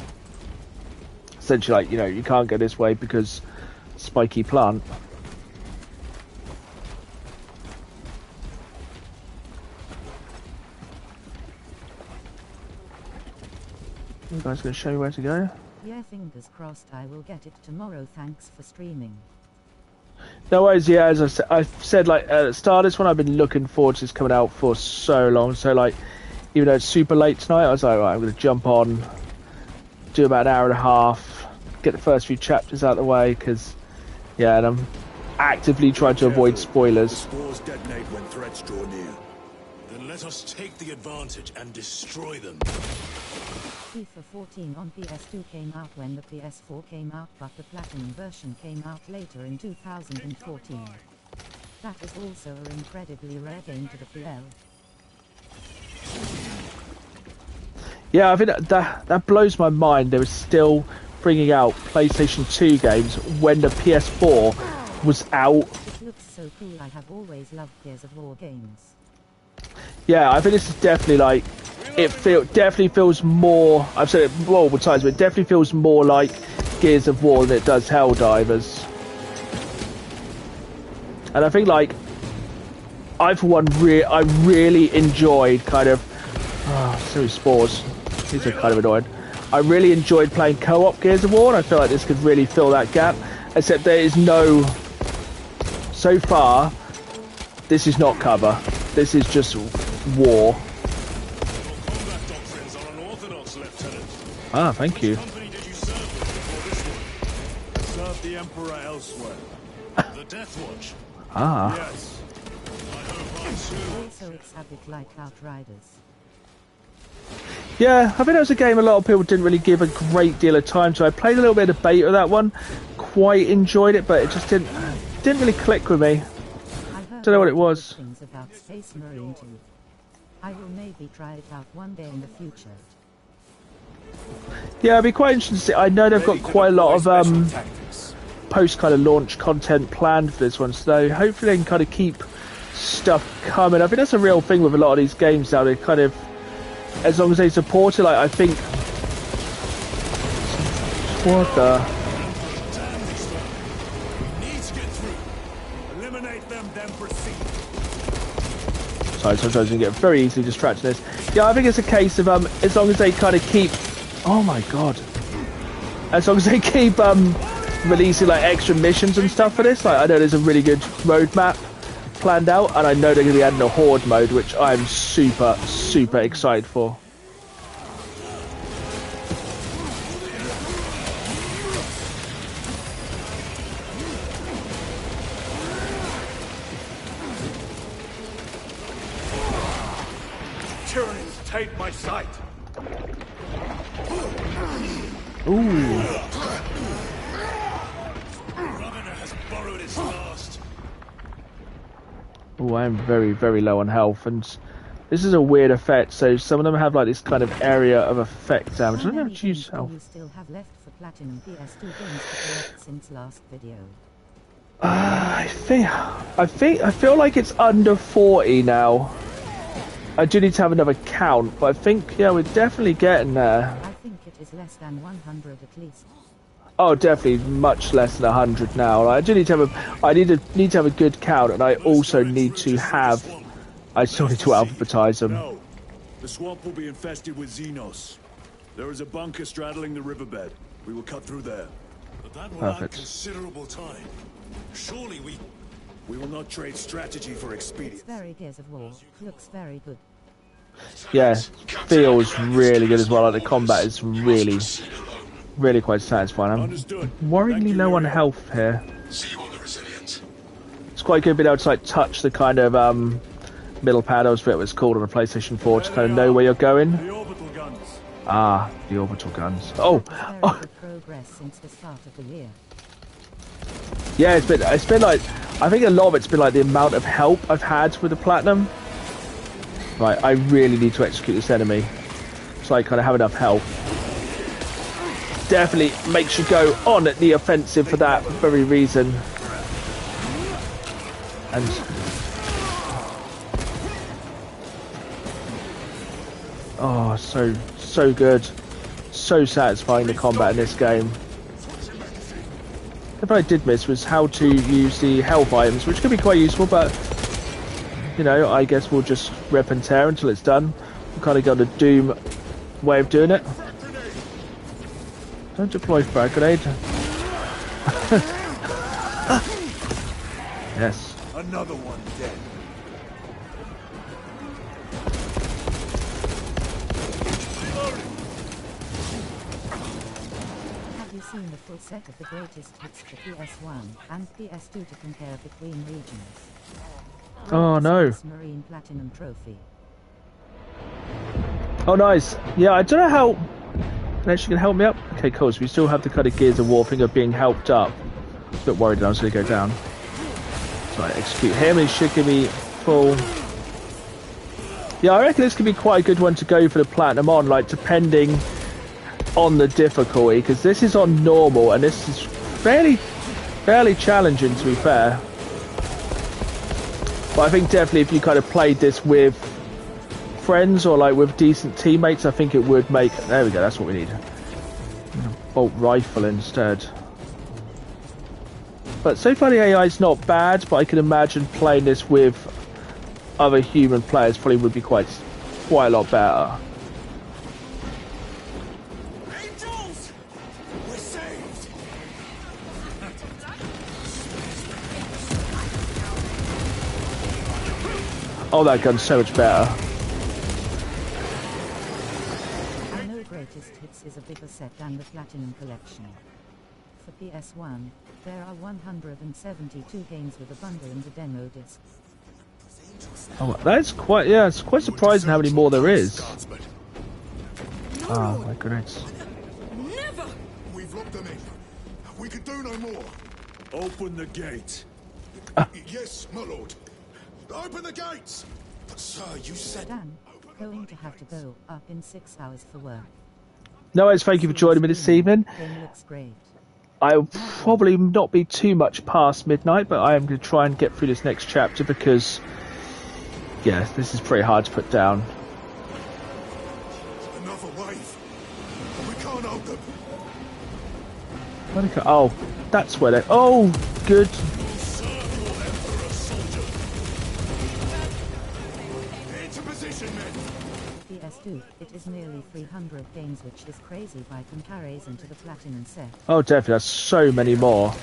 Essentially, like, you know, you can't go this way because spiky plant. You guys gonna show me where to go? Yeah, fingers crossed I will get it tomorrow. Thanks for streaming. No worries, yeah, as I've said, like, at the start of this one, I've been looking forward to this coming out for so long. So, like, even though it's super late tonight, I was like, right, I'm going to jump on, do about an hour and a half, get the first few chapters out of the way, because, yeah, and I'm actively trying to avoid spoilers. Spores detonate when threats draw near. Then let us take the advantage and destroy them. FIFA 14 on PS2 came out when the PS4 came out, but the Platinum version came out later in 2014. That is also an incredibly rare game to the PL. Yeah, I think that blows my mind. They were still bringing out PlayStation 2 games when the PS4 was out. It looks so cool. I have always loved Gears of War games. Yeah, I think this is definitely like, definitely feels more, I've said it multiple times, but it definitely feels more like Gears of War than it does Helldivers. And I think, like, I for one, I really enjoyed kind of, sorry, spores, these are kind of annoying. I really enjoyed playing co-op Gears of War, and I feel like this could really fill that gap, except there is no, so far, this is not cover, this is just war. Combat doctrines are unorthodox, Lieutenant. Ah, thank you. What company did you serve with before this one? Serve the Emperor elsewhere. The Death Watch. Ah. Yes. I hope I too. Also, it's a bit like Outriders. Yeah, I think that was a game a lot of people didn't really give a great deal of time to. I played a little bit of beta of that one, quite enjoyed it, but it just didn't really click with me. I heard Don't know what it good was. things about Space Marine 2. I will maybe try it out one day in the future. Yeah, it'd be quite interesting to see. I know they've got quite a lot of post kind of launch content planned for this one, so hopefully they can kind of keep stuff coming. I think that's a real thing with a lot of these games now. They kind of, as long as they support it, like, I think. What the? Need to get through. Eliminate them, then proceed. Sorry, sometimes you can get very easily distracted in this. Yeah, I think it's a case of as long as they kind of keep. Oh my god. As long as they keep releasing like extra missions and stuff for this, like, I know there's a really good roadmap planned out, and I know they're going to be adding a horde mode, which I'm super excited for. taint my sight. Ooh. Ravener has borrowed its last. Oh, I'm very, very low on health, and this is a weird effect. So some of them have like this kind of area of effect damage. I don't know how to use health. You still have left for platinum PS2 games to collect since last video. I feel like it's under 40 now. I do need to have another count, but I think, yeah, we're definitely getting there. I think it is less than 100 at least. Oh, definitely much less than 100 now. Like, I do need to have I need to have a good count, and I also need to have. I still need to alphabetize them. No, the swamp will be infested with Xenos. There is a bunker straddling the riverbed. We will cut through there. But that will Perfect. add considerable time. Surely we... We will not trade strategy for It's expedience. very Gears of War. Looks very good. Yeah, feels really good as well. Like the combat is really, really quite satisfying. I'm Understood. worryingly Thank you, low on Miriam. health here. See you on the Resilient. It's quite good being able to like touch the kind of middle pad, I was forget what it's called on a PlayStation 4, to kind of know where you're going. The orbital guns. Ah, the orbital guns. Oh, Very oh, good progress since the start of the year. yeah, it's been like, I think a lot of it's been like the amount of help I've had with the platinum. Right, I really need to execute this enemy, so I kind of have enough health. Definitely makes you go on the offensive for that very reason. And oh, so good, so satisfying, the combat in this game. The thing I did miss was how to use the health items, which could be quite useful, but you know, I guess we'll just rip and tear until it's done. We'll kind of go the Doom way of doing it. Don't deploy frag grenade. Yes. Another one dead. Have you seen the full set of the greatest hits for PS1 and PS2 to compare between regions? Oh no. Marine Platinum Trophy. Oh nice. Yeah, I don't know how. Actually, can help me up. Okay, cool. So we still have the kind of Gears of War thing of being helped up. A bit worried that I was going to go down. So I execute him. He should give me full. Yeah, I reckon this could be quite a good one to go for the platinum on, like depending on the difficulty, because this is on normal and this is fairly challenging, to be fair. But I think definitely if you kind of played this with friends or like with decent teammates, I think it would make. There we go. That's what we need. Bolt rifle instead. But so far the AI is not bad, but I can imagine playing this with other human players probably would be quite a lot better. Angels! We're saved! Oh, that gun's so much better. I know Greatest Hits is a bigger set than the Platinum Collection. For PS1, there are 172 games with a bundle and a demo disc. Oh, that's quite, yeah, it's quite surprising how many more there is. Oh my goodness. Never! We've locked them in. We can do no more. Open the gate. Yes, my lord. Open the gates! But sir, you said... Dan, going to have to go up in 6 hours for work. No worries, thank you for joining me this evening. Game looks great. I'll probably not be too much past midnight, but I am going to try and get through this next chapter because, yeah, this is pretty hard to put down. Another wave. We can't hold them. Where did it go? Oh, that's where they. Oh, good. Serve your emperor, soldier. Into position, men. PS2, it is nearly 300 games, which is crazy by comparison to the Platinum set. Oh, definitely. There's so many more.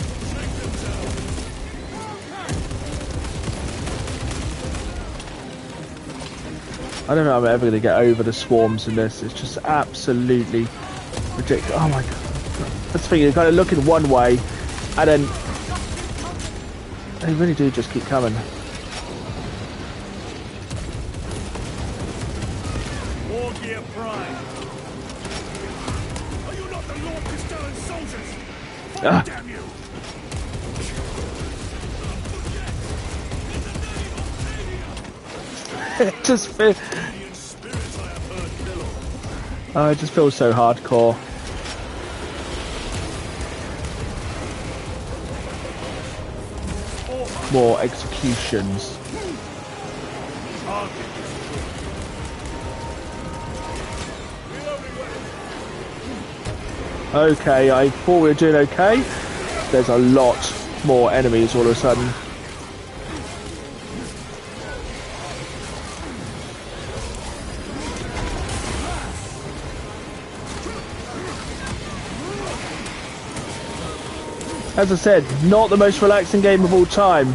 I don't know if I'm ever going to get over the swarms in this. It's just absolutely ridiculous. Oh my god. That's the thing, you're kind of looking one way, and then they really do just keep coming. War Gear Prime. Are you not the Lord Castellan soldiers? Fight, damn you! It just feels... Oh, it just feels so hardcore. More executions. Okay, I thought we were doing okay. There's a lot more enemies all of a sudden. As I said, not the most relaxing game of all time.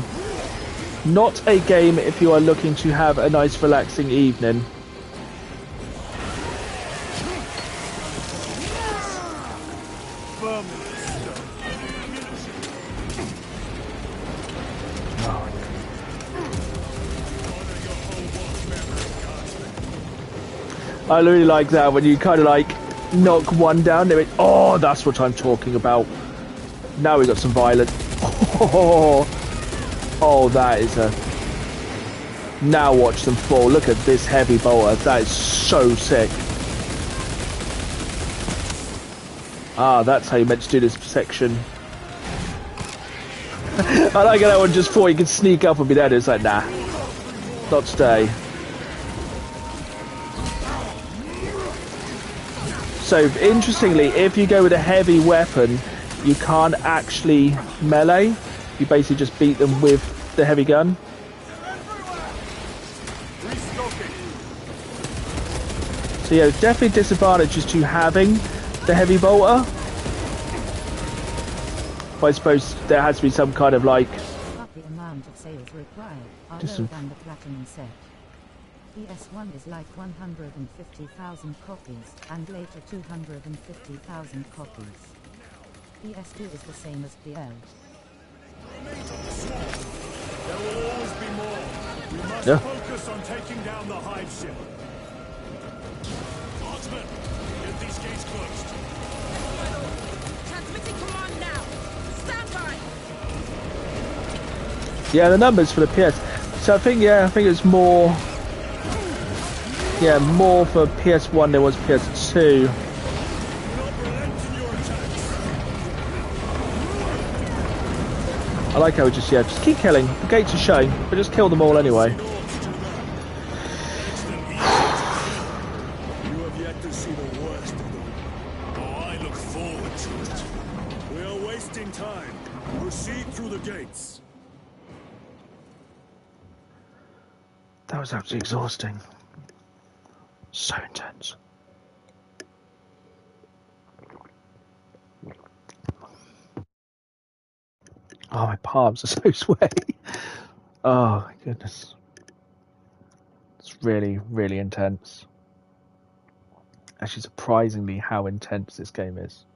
Not a game if you are looking to have a nice relaxing evening. I really like that when you kind of like knock one down. They oh, that's what I'm talking about. Now we got some violence. Oh, that is a... Now watch them fall. Look at this heavy bolter. That is so sick. Ah, that's how you meant to do this section. I like that one just thought you could sneak up and be there. It's like, nah, not today. So, interestingly, if you go with a heavy weapon, you can't actually melee. You basically just beat them with the heavy gun. So yeah, there's definitely disadvantages to having the heavy bolter. But I suppose there has to be some kind of like... The amount of sales required are Just lower than the platinum set. PS1 is like 150,000 copies, and later 250,000 copies. PS2 is the same as PL. There will always be more. We must focus on taking down the hive ship. Marksman, get these gates closed. Transmitting command now. Stand by. Yeah, the numbers for the PS. So I think it's more... Yeah, more for PS1 than was PS2. I like how we just keep killing. The gates are showing, but just kill them all anyway. You have yet to see the worst of them. Oh, I look forward to it. We are wasting time. Proceed through the gates. That was absolutely exhausting. So intense. Oh, my palms are so sweaty. Oh, my goodness. It's really, really intense. Actually, surprisingly how intense this game is.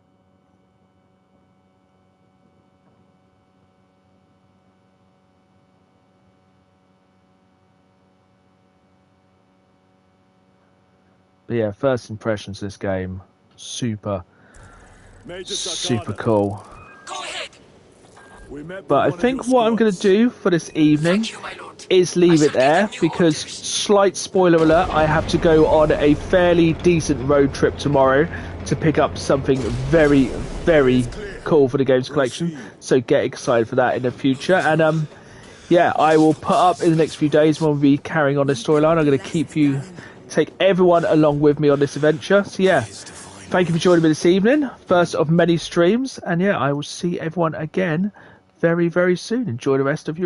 But yeah, first impressions of this game, super cool. Go ahead. But I think what I'm going to do for this evening is leave it there, because, slight spoiler alert, I have to go on a fairly decent road trip tomorrow to pick up something very, very cool for the games collection. So get excited for that in the future. And yeah, I will put up in the next few days when we'll be carrying on this storyline. I'm going to take everyone along with me on this adventure. So yeah, thank you for joining me this evening. First of many streams. And yeah, I will see everyone again very, very soon. Enjoy the rest of your